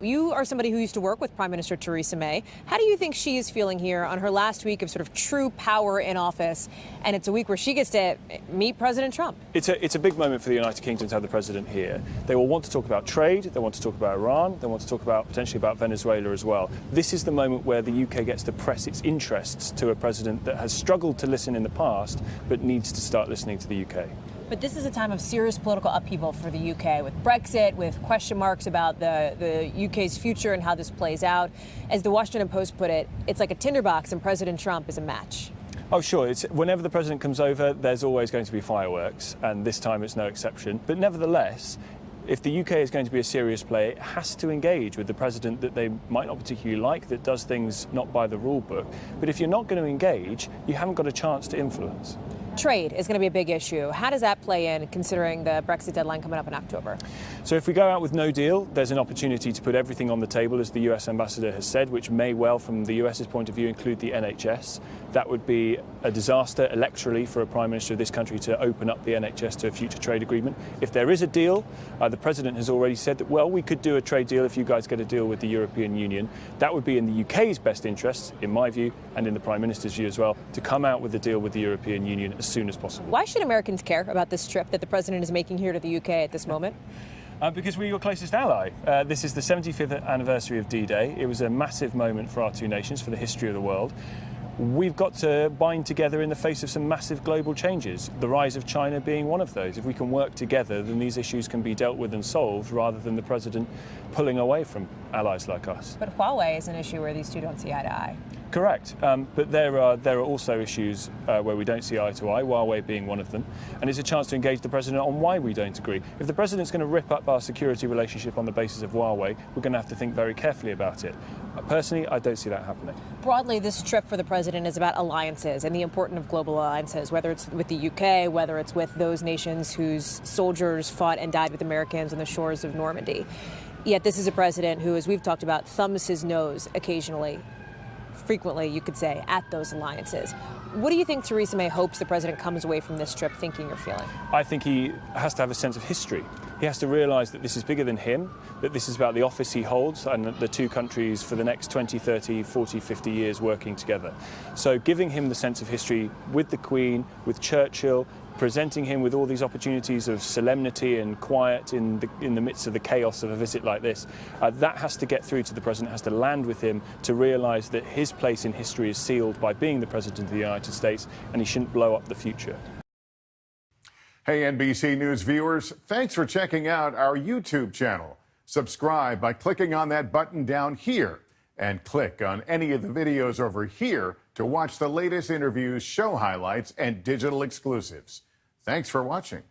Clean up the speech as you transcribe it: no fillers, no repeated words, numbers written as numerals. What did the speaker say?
You are somebody who used to work with Prime Minister Theresa May. How do you think she is feeling here on her last week of sort of true power in office? And it's a week where she gets to meet President Trump. It's a big moment for the United Kingdom to have the president here. They will want to talk about trade, they want to talk about Iran, they want to talk about potentially about Venezuela as well. This is the moment where the UK gets to press its interests to a president that has struggled to listen in the past, but needs to start listening to the UK. But this is a time of serious political upheaval for the UK, with Brexit, with question marks about the UK's future and how this plays out. As the Washington Post put it, it's like a tinderbox and President Trump is a match. Oh, sure. Whenever the president comes over, there's always going to be fireworks, and this time it's no exception. But nevertheless, if the UK is going to be a serious player, it has to engage with the president that they might not particularly like, that does things not by the rule book. But if you're not going to engage, you haven't got a chance to influence. Trade is going to be a big issue. How does that play in, considering the Brexit deadline coming up in October? So if we go out with no deal, there's an opportunity to put everything on the table, as the US ambassador has said, which may well, from the US's point of view, include the NHS. That would be a disaster electorally for a prime minister of this country to open up the NHS to a future trade agreement. If there is a deal, the president has already said that, well, we could do a trade deal if you guys get a deal with the European Union. That would be in the UK's best interests, in my view, and in the prime minister's view as well, to come out with a deal with the European Union as soon as possible. Why should Americans care about this trip that the president is making here to the UK at this moment? Because we're your closest ally. This is the 75th anniversary of D-Day. It was a massive moment for our two nations, for the history of the world. We've got to bind together in the face of some massive global changes, the rise of China being one of those. If we can work together, then these issues can be dealt with and solved, rather than the president pulling away from allies like us. But Huawei is an issue where these two don't see eye to eye. Correct, but there are also issues where we don't see eye to eye, Huawei being one of them, and it's a chance to engage the president on why we don't agree. If the president's going to rip up our security relationship on the basis of Huawei, we're going to have to think very carefully about it. Personally, I don't see that happening. Broadly, this trip for the president is about alliances and the importance of global alliances, whether it's with the UK, whether it's with those nations whose soldiers fought and died with Americans on the shores of Normandy. Yet this is a president who, as we've talked about, thumbs his nose occasionally, frequently, you could say, at those alliances. What do you think Theresa May hopes the president comes away from this trip thinking or feeling? I think he has to have a sense of history. He has to realise that this is bigger than him, that this is about the office he holds and the two countries for the next 20, 30, 40, 50 years working together. So giving him the sense of history with the Queen, with Churchill, presenting him with all these opportunities of solemnity and quiet in the midst of the chaos of a visit like this, that has to get through to the president, has to land with him to realise that his place in history is sealed by being the president of the United States, and he shouldn't blow up the future. Hey, NBC News viewers, thanks for checking out our YouTube channel. Subscribe by clicking on that button down here, and click on any of the videos over here to watch the latest interviews, show highlights, and digital exclusives. Thanks for watching.